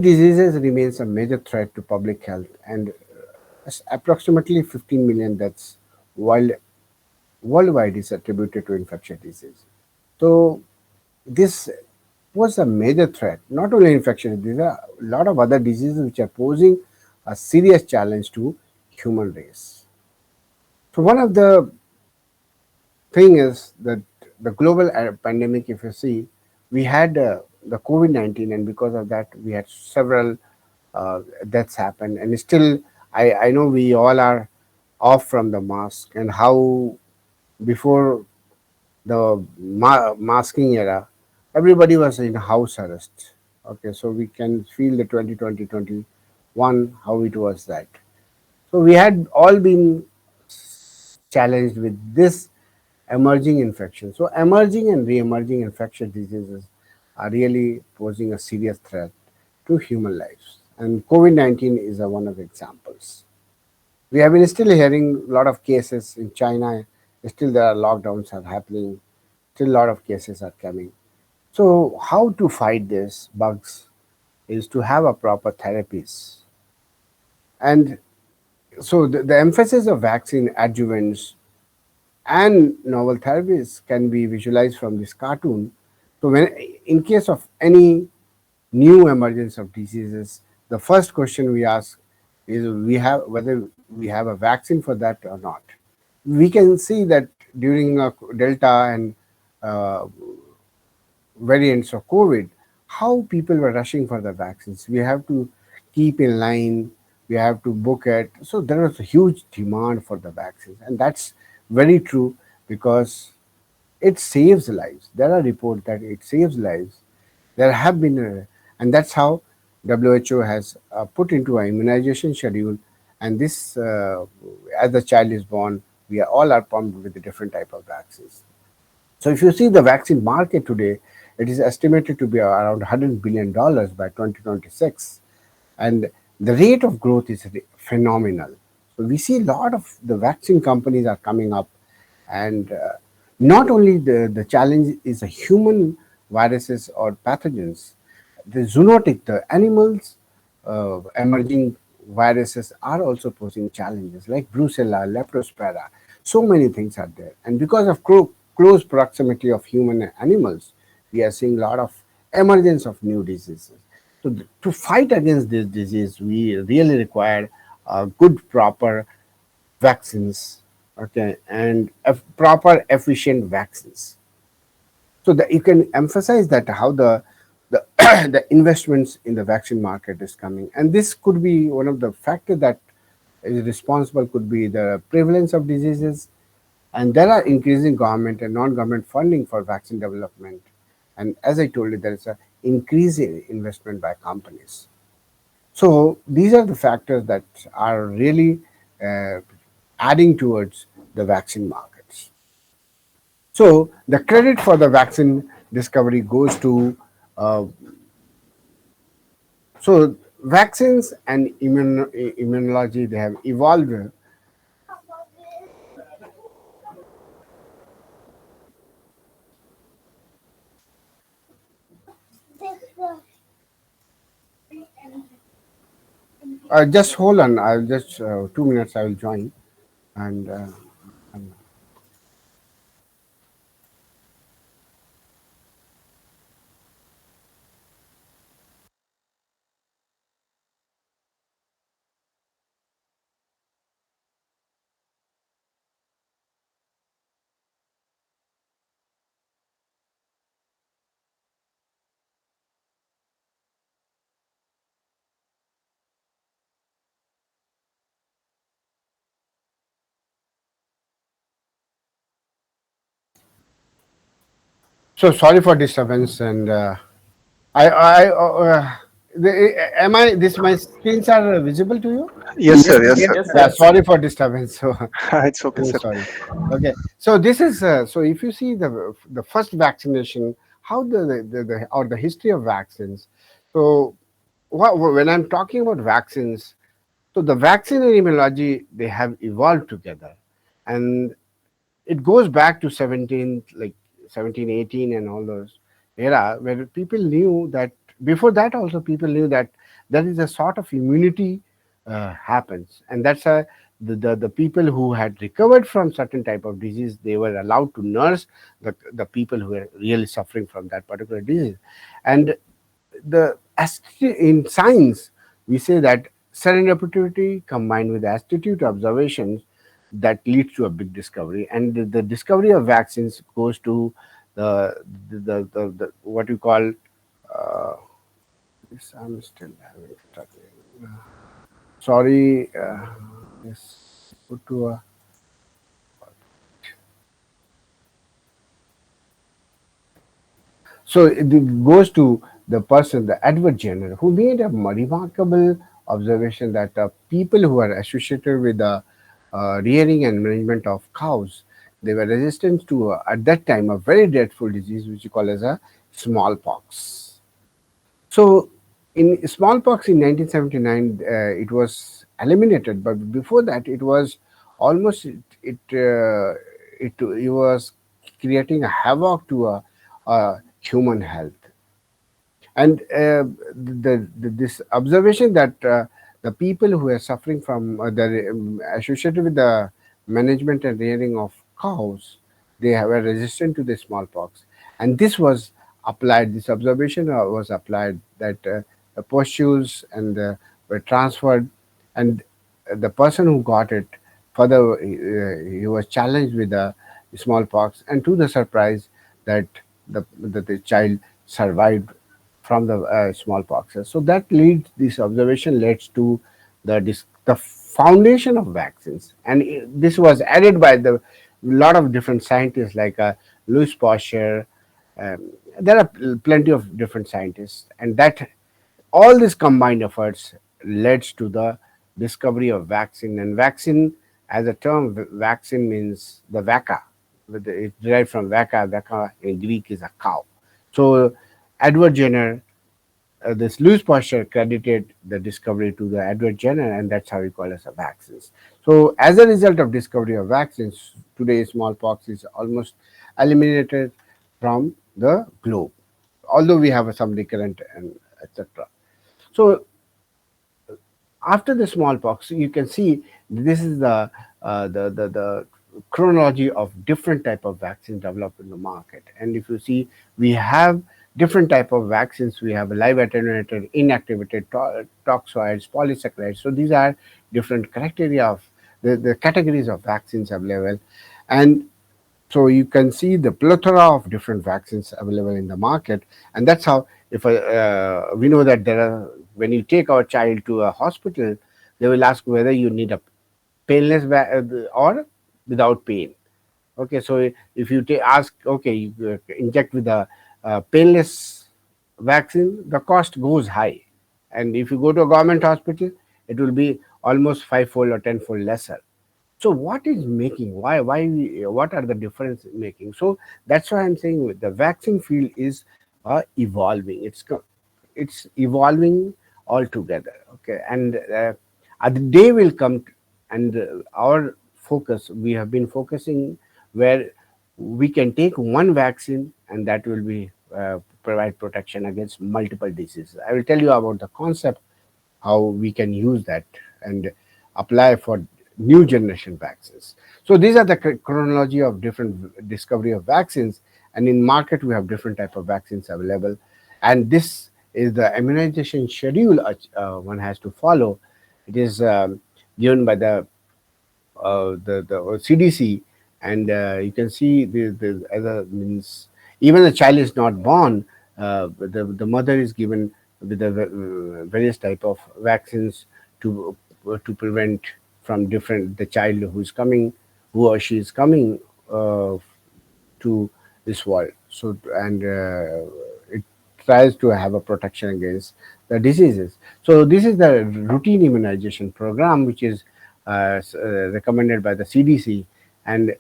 Diseases remains a major threat to public health, and approximately 15 million deaths world, worldwide is attributed to infectious disease. So this was a major threat, not only infectious disease, there are a lot of other diseases which are posing a serious challenge to human race. So one of the thing is that the global pandemic, if you see, we had the COVID-19, and because of that, we had several deaths happen. And still, I know we all are off from the mask, and how before the masking era, everybody was in house arrest. Okay, so we can feel the 2020-21 how it was that. So we had all been challenged with this emerging infection. So emerging and re-emerging infectious diseases are really posing a serious threat to human lives. And COVID-19 is one of the examples. We have been still hearing a lot of cases in China. Still there are lockdowns are happening. Still a lot of cases are coming. So how to fight these bugs is to have a proper therapies. And so the emphasis of vaccine adjuvants and novel therapies can be visualized from this cartoon. So when in case of any new emergence of diseases, the first question we ask is we have whether we have a vaccine for that or not. We can see that during Delta and uh, variants of COVID, how people were rushing for the vaccines. We have to keep in line, we have to book it. So there was a huge demand for the vaccines, and that's very true because it saves lives. There are reports that it saves lives. There have been, and that's how WHO has put into an immunization schedule. And this, as the child is born, we are all are pumped with a different type of vaccines. So if you see the vaccine market today, it is estimated to be around $100 billion by 2026, and the rate of growth is phenomenal. So we see a lot of the vaccine companies are coming up, and not only the challenge is the human viruses or pathogens, the zoonotic, the animals emerging viruses are also posing challenges like brucella, leptospira. So many things are there, and because of close proximity of human and animals, we are seeing a lot of emergence of new diseases. So to fight against this disease, we really require good, proper vaccines, okay, and proper, efficient vaccines. So that you can emphasize that how the the investments in the vaccine market is coming, and this could be one of the factors that is responsible. Could be the prevalence of diseases, and there are increasing government and non-government funding for vaccine development. And as I told you, there is a increasing investment by companies. So these are the factors that are really uh, adding towards the vaccine markets. So the credit for the vaccine discovery goes to uh, so vaccines and immunology, they have evolved. Just hold on. I'll just 2 minutes. I will join and. And so sorry for disturbance. And am I? This my screens are visible to you? Yes, Yes, sir. Yes, yes, sir. Yeah. sir. Sorry for disturbance. So It's okay, I'm sir. sorry. Okay. So this is so if you see the first vaccination, how the or the history of vaccines. So when I'm talking about vaccines, so the vaccine and immunology, they have evolved together, and it goes back to 17 like 1718 and all those era where people knew that before that also people knew that there is a sort of immunity happens, and that's a the people who had recovered from certain type of disease, they were allowed to nurse the people who were really suffering from that particular disease. And in science, we say that serendipity combined with astute observations that leads to a big discovery. And the discovery of vaccines goes to the what you call this. I'm still having trouble. Sorry, this put to a. So it goes to the person, the Edward Jenner, who made a remarkable observation that people who are associated with the rearing and management of cows, they were resistant to, at that time, a very dreadful disease which you call as a smallpox. So, in smallpox in 1979, it was eliminated, but before that, it was almost it was creating a havoc to human health. And this observation that the people who are suffering from associated with the management and rearing of cows, were resistant to the smallpox, and this was applied. This observation was applied that the pustules and were transferred, and the person who got it further, he was challenged with the smallpox, and to the surprise that the child survived from the smallpox. So that leads, this observation leads to the foundation of vaccines, and this was added by the lot of different scientists like Louis Pasteur. There are plenty of different scientists, and that all these combined efforts led to the discovery of vaccine. And vaccine, as a term, vaccine means the vacca. It's derived from vacca. Vacca in Greek is a cow. So Edward Jenner, this Louis Pasteur credited the discovery to the Edward Jenner, and that's how we call it as a vaccines. So as a result of discovery of vaccines, today smallpox is almost eliminated from the globe, although we have some recurrent and etc. So after the smallpox, you can see this is the chronology of different type of vaccines developed in the market. And if you see, we have different type of vaccines. We have live attenuated, inactivated, toxoids, polysaccharides. So these are different criteria of the categories of vaccines available. And so you can see the plethora of different vaccines available in the market, and that's how, if we know that there are, when you take our child to a hospital, they will ask whether you need a painless or without pain. Okay, so if you ask, okay, you inject with a painless vaccine, the cost goes high, and if you go to a government hospital, it will be almost fivefold or tenfold lesser. So what is making, what are the difference making? So that's why I'm saying the vaccine field is evolving. It's evolving altogether. Okay, and the day will come, and our focus, we have been focusing where we can take one vaccine and that will be provide protection against multiple diseases. I will tell you about the concept, how we can use that and apply for new generation vaccines. So these are the chronology of different discovery of vaccines, and in market we have different type of vaccines available, and this is the immunization schedule one has to follow. It is given by the CDC, and you can see the other means, even the child is not born, the mother is given with the various type of vaccines to prevent from different, the child who is coming, who or she is coming to this world. So, and it tries to have a protection against the diseases. So this is the routine immunization program, which is recommended by the CDC, and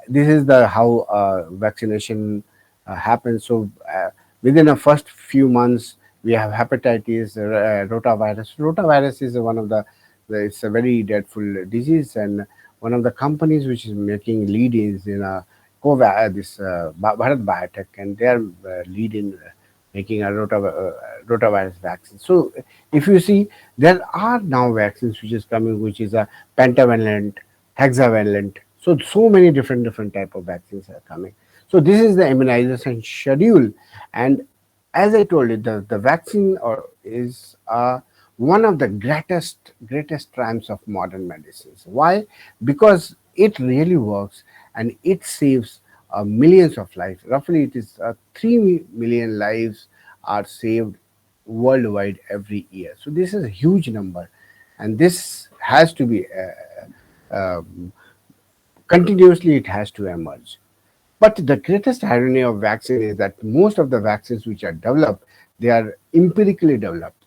this is the how vaccination happens. So within the first few months, we have hepatitis, rotavirus. Rotavirus is one of it's a very dreadful disease, and one of the companies which is making lead is in this Bharat Biotech, and they are lead in making a rotavirus vaccine. So if you see, there are now vaccines which is coming, which is a pentavalent, hexavalent. So many different type of vaccines are coming. So this is the immunization schedule, and as I told you, the vaccine is one of the greatest triumphs of modern medicines. Why? Because it really works and it saves millions of lives. Roughly, it is 3 million lives are saved worldwide every year. So this is a huge number, and this has to be continuously. It has to emerge. But the greatest irony of vaccine is that most of the vaccines which are developed, they are empirically developed.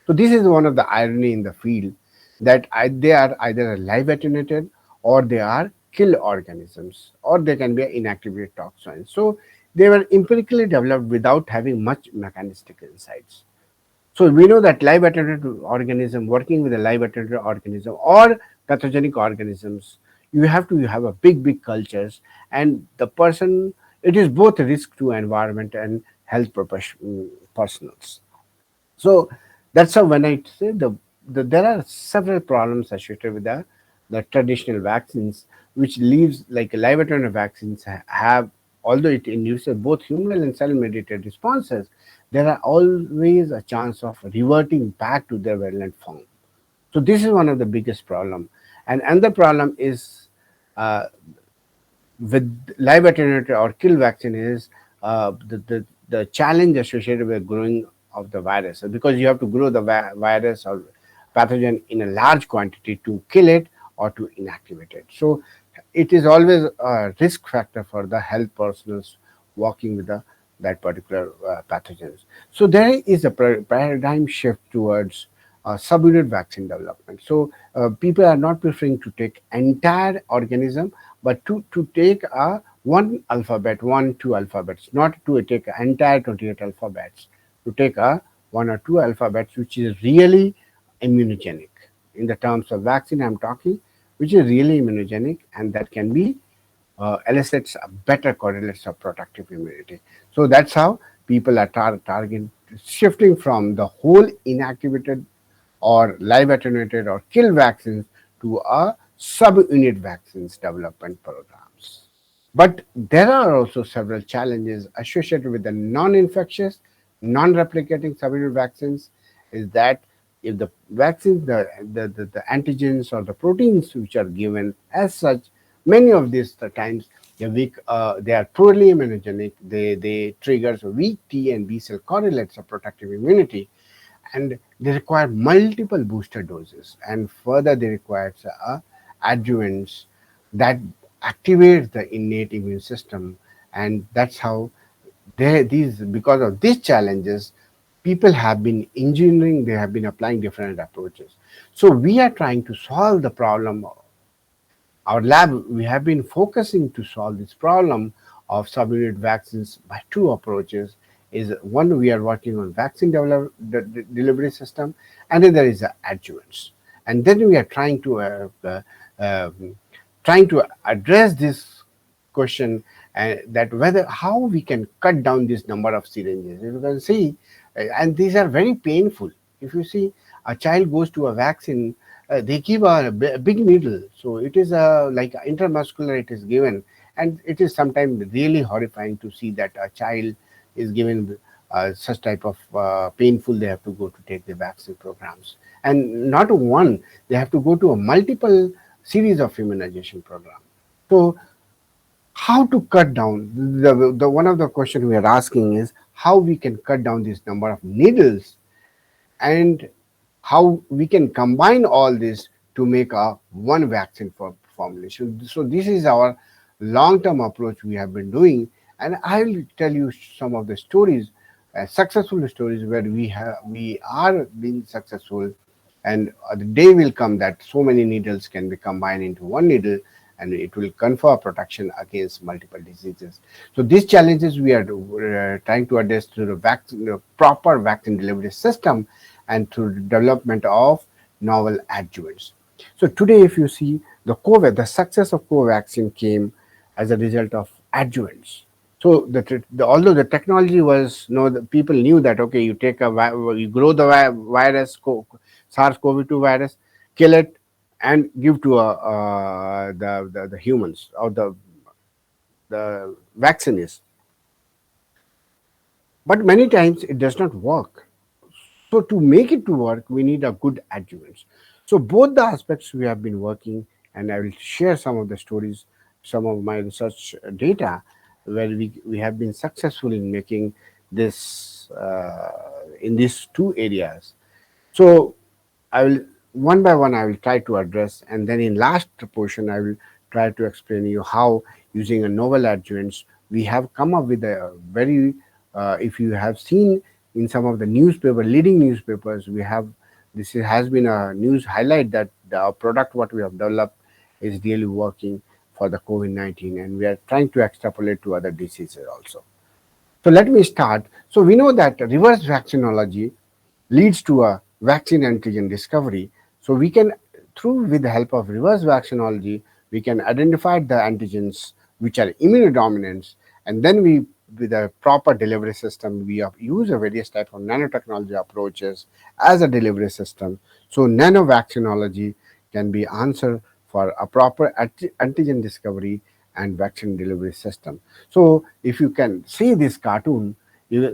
So this is one of the irony in the field, that they are either live attenuated, or they are kill organisms, or they can be inactivated toxins. So they were empirically developed without having much mechanistic insights. So we know that live attenuated organism, working with a live attenuated organism or pathogenic organisms, you have a big cultures, and the person, it is both a risk to environment and health personals. So that's how when I say there are several problems associated with the traditional vaccines, which leaves like live attenuated vaccines have, although it induces both humoral and cell mediated responses, there are always a chance of reverting back to their virulent form. So this is one of the biggest problem. And another problem is uh, with live attenuated or kill vaccine is the challenge associated with growing of the virus. So because you have to grow the virus or pathogen in a large quantity to kill it or to inactivate it. So it is always a risk factor for the health personnels working with that particular pathogens. So there is a paradigm shift towards subunit vaccine development. So people are not preferring to take entire organism, but to take a one alphabet, two alphabets, not to take entire 28 alphabets, to take a one or two alphabets, which is really immunogenic. In the terms of vaccine, I'm talking, which is really immunogenic, and that can be elicits a better correlates of protective immunity. So that's how people are targeting, shifting from the whole inactivated or live attenuated or kill vaccines to a subunit vaccines development programs. But there are also several challenges associated with the non-infectious, non-replicating subunit vaccines. Is that if the vaccines, the antigens or the proteins which are given as such, many of these the times they're weak, they are poorly immunogenic. They triggers weak T and B cell correlates of protective immunity, and they require multiple booster doses, and further they require adjuvants that activate the innate immune system. And that's how these, because of these challenges, people have been engineering, they have been applying different approaches. So we are trying to solve the problem. Our lab, we have been focusing to solve this problem of subunit vaccines by two approaches. Is one, we are working on vaccine delivery system, and then there is adjuvants. And then we are trying to address this question, that whether how we can cut down this number of syringes. You can see, and these are very painful. If you see, a child goes to a vaccine, they give a big needle, so it is like intramuscular it is given, and it is sometimes really horrifying to see that a child is given such type of painful. They have to go to take the vaccine programs, and not one, they have to go to a multiple series of immunization program. So how to cut down, the one of the question we are asking is how we can cut down this number of needles, and how we can combine all this to make a one vaccine for formulation. So this is our long-term approach we have been doing, and I will tell you some of the stories, successful stories where we are being successful, and the day will come that so many needles can be combined into one needle, and it will confer protection against multiple diseases. So these challenges we are trying to address through the proper vaccine delivery system and through the development of novel adjuvants. So today, if you see the COVID, the success of COVID vaccine came as a result of adjuvants. So although the technology was, the people knew that, okay, you take you grow the virus, SARS-CoV-2 virus, kill it, and give to the humans, or the vaccine is. But many times it does not work. So to make it to work, we need a good adjuvants. So both the aspects we have been working, and I will share some of the stories, some of my research data, where we have been successful in making this in these two areas. So I will, one by one, I will try to address, and then in last portion I will try to explain you how, using a novel adjuvants, we have come up with a very, if you have seen in some of the newspaper, leading newspapers, we have, this has been a news highlight that the product what we have developed is really working for the COVID-19, and we are trying to extrapolate to other diseases also. So let me start. So we know that reverse vaccinology leads to a vaccine antigen discovery. So we can, through with the help of reverse vaccinology, we can identify the antigens which are immunodominant, and then we, with a proper delivery system, we use a various type of nanotechnology approaches as a delivery system. So nanovaccinology can be answer for a proper antigen discovery and vaccine delivery system. So if you can see this cartoon,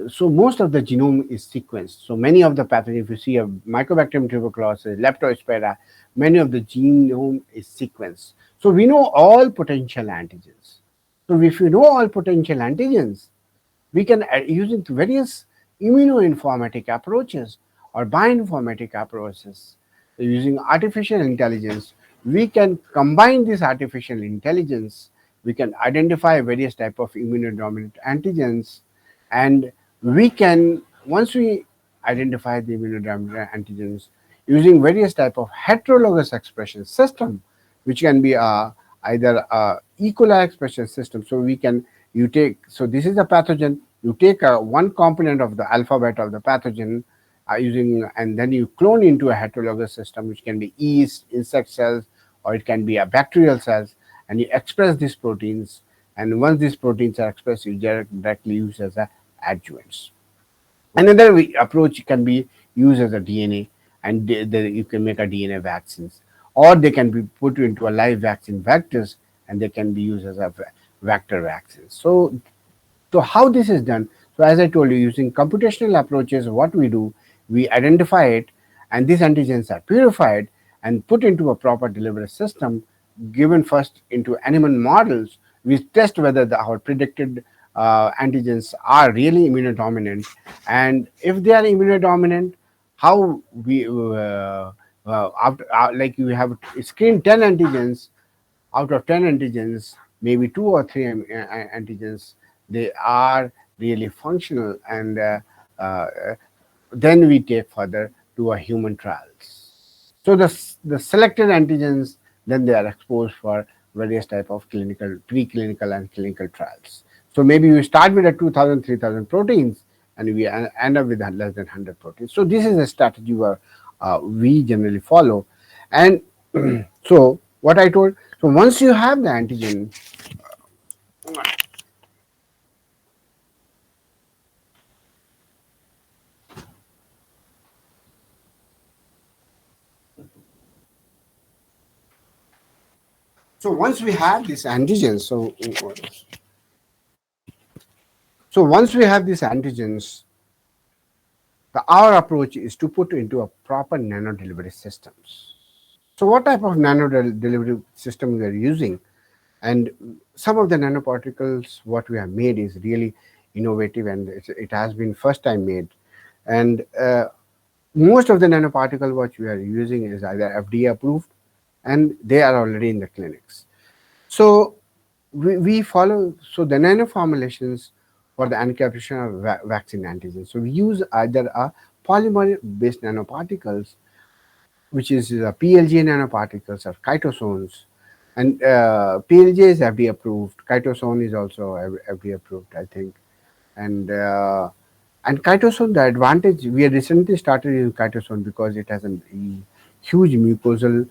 so most of the genome is sequenced. So many of the pathogens, if you see a Mycobacterium tuberculosis, Leptospira, many of the genome is sequenced. So we know all potential antigens. So if you know all potential antigens, we can, using various immunoinformatic approaches or bioinformatic approaches, using artificial intelligence, we can combine this artificial intelligence, we can identify various type of immunodominant antigens, and we can, once we identify the immunodominant antigens, using various type of heterologous expression system, which can be either a E. coli expression system. So we can, you take, so this is a pathogen, you take one component of the alphabet of the pathogen, using, and then you clone into a heterologous system, which can be yeast, insect cells, or it can be a bacterial cells, and you express these proteins. And once these proteins are expressed, you directly use as a adjuvants. Another approach can be used as a DNA, and you can make a DNA vaccines, or they can be put into a live vaccine vectors, and they can be used as a vector vaccines. So how this is done? So as I told you, using computational approaches, what we do, we identify it, and these antigens are purified and put into a proper delivery system, given first into animal models. We test whether our predicted antigens are really immunodominant, and if they are immunodominant, how we like you have screened 10 antigens, out of 10 antigens, maybe two or three antigens, they are really functional, and uh, then we take further to a human trials. So the selected antigens, then they are exposed for various type of clinical, preclinical and clinical trials. So maybe we start with a 2,000, 3,000 proteins, and we end up with less than 100 proteins. So this is a strategy where we generally follow. And so what I told, so once you have the antigen, so once we have this antigen, so once we have these antigens, our approach is to put into a proper nano delivery systems. So what type of nano delivery system we are using? And some of the nanoparticles what we have made is really innovative, and it has been first time made. And most of the nanoparticle what we are using is either FDA approved, and they are already in the clinics. So we follow, so the nano formulations for the encapsulation of vaccine antigens. So we use either a polymer based nanoparticles, which is PLJ nanoparticles or chitosones. And PLJ is FDA approved. Chitosone is also FDA approved, I think. And chitosone, the advantage, we have recently started using chitosone because it has a huge mucosal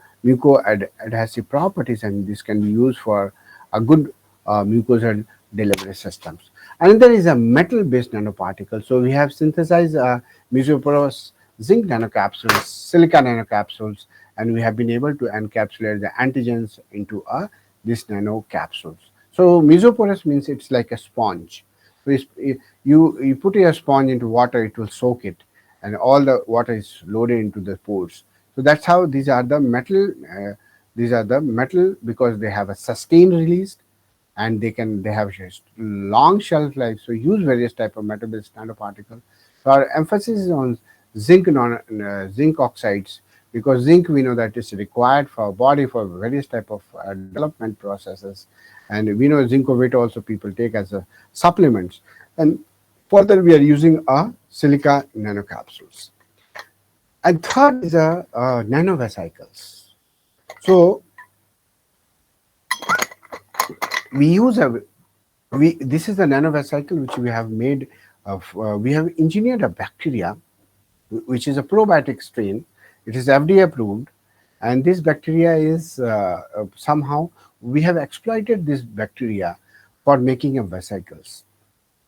adhesive properties, and this can be used for a good mucosal delivery systems. Another is a metal-based nanoparticle. So we have synthesized mesoporous zinc nanocapsules, silica nanocapsules, and we have been able to encapsulate the antigens into these nanocapsules. So mesoporous means it's like a sponge. So you put your sponge into water, it will soak it, and all the water is loaded into the pores. So that's how these are the metal. These are the metal because they have a sustained release, and they have just long shelf life. So use various type of metal-based nanoparticles. So our emphasis is on zinc oxides, because zinc we know that is required for our body for various type of development processes, and we know zincovate also people take as a supplements. And further we are using a silica nanocapsules. And third is a nanovesicles. So we use a we this is the nanovesicle which we have made of we have engineered a bacteria which is a probiotic strain. It is FDA approved, and this bacteria is somehow we have exploited this bacteria for making a vesicles.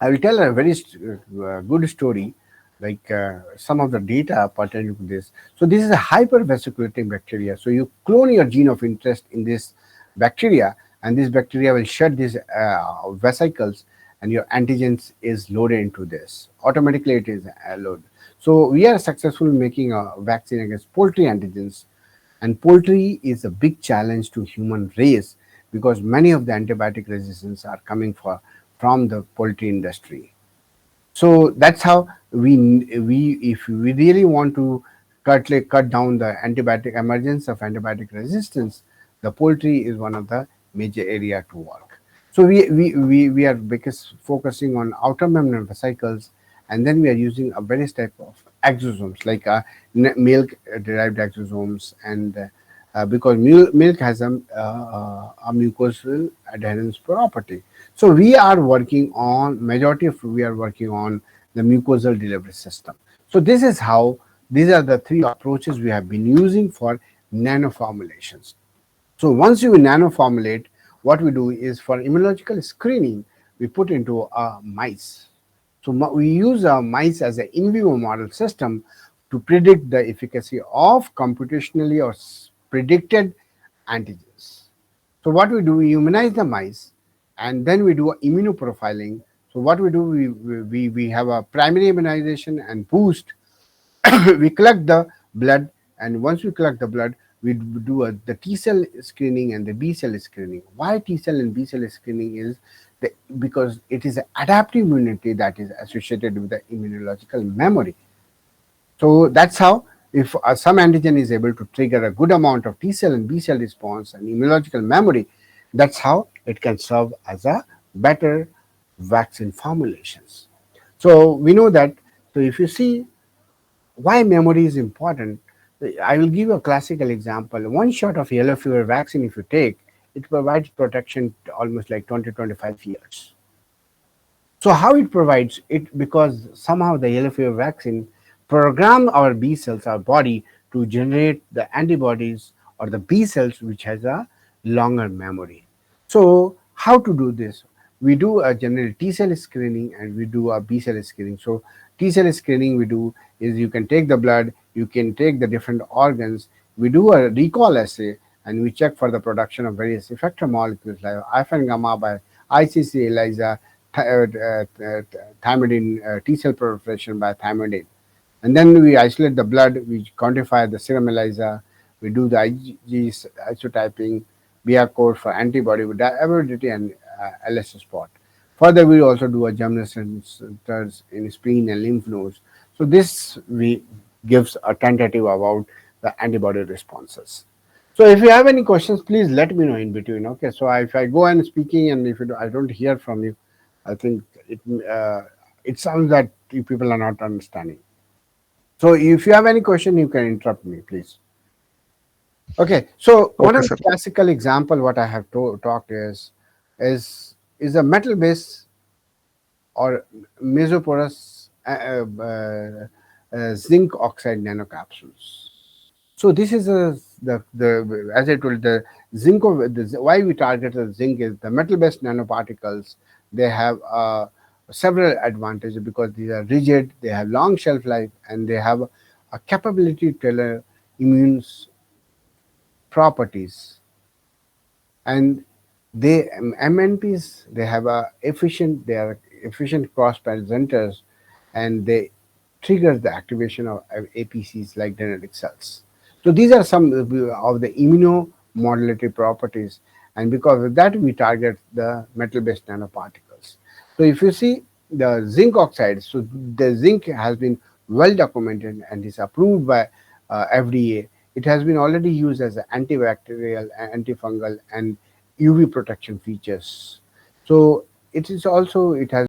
I will tell a very good story, like some of the data pertaining to this. So this is a hypervesiculating bacteria. So you clone your gene of interest in this bacteria, and this bacteria will shed these vesicles, and your antigens is loaded into this. Automatically, it is loaded. So we are successful in making a vaccine against poultry antigens, and poultry is a big challenge to human race because many of the antibiotic resistance are coming from the poultry industry. So that's how we if we really want to cut down the antibiotic emergence of antibiotic resistance, the poultry is one of the major area to work. So we are because focusing on outer membrane vesicles, and then we are using a various type of exosomes like milk derived exosomes, and because milk has a mucosal adherence property. So we are working on majority of we are working on the mucosal delivery system. So this is how these are the three approaches we have been using for nanoformulations. So once you nanoformulate, what we do is for immunological screening, we put into mice. So we use mice as an in vivo model system to predict the efficacy of computationally or predicted antigens. So what we do, we immunize the mice, and then we do immunoprofiling. So what we do, we have a primary immunization and boost. We collect the blood, and once we collect the blood, we do the T cell screening and the B cell screening. Why T cell and B cell screening is because it is adaptive immunity that is associated with the immunological memory. So that's how if some antigen is able to trigger a good amount of T cell and B cell response and immunological memory, that's how it can serve as a better vaccine formulations. So we know that. So if you see why memory is important, I will give you a classical example. One shot of yellow fever vaccine, if you take, it provides protection to almost like 20-25 years. So how it provides it? Because somehow the yellow fever vaccine program our B cells, our body, to generate the antibodies or the B cells which has a longer memory. So how to do this? We do a general T cell screening and we do a B cell screening. So T cell screening we do is you can take the blood, you can take the different organs, we do a recall assay, and we check for the production of various effector molecules like IFN gamma by ICC ELISA, thymidine, T cell proliferation by thymidine. And then we isolate the blood, we quantify the serum ELISA, we do the IgG isotyping, BR code for antibody with avidity and LS spot. Further, we also do a germination centers in spleen and lymph nodes. So this we gives a tentative about the antibody responses. So if you have any questions, please let me know in between. Okay. So if I go and speaking and if I don't hear from you, I think it sounds that you people are not understanding. So if you have any question, you can interrupt me, please. Okay. So one Okay, of sir. the classical example what I have talked is a metal base or mesoporous zinc oxide nanocapsules. So this is the as I told zinc of why we target the zinc is the metal based nanoparticles. They have several advantages because these are rigid, they have long shelf life, and they have a capability to tailor immune properties. And they MNPs, they have a efficient, they are efficient cross presenters, and they trigger the activation of APCs like dendritic cells. So these are some of the immunomodulatory properties, and because of that we target the metal-based nanoparticles. So if you see the zinc oxide, so the zinc has been well documented and is approved by FDA. It has been already used as an antibacterial, antifungal, and UV protection features. So it is also, it has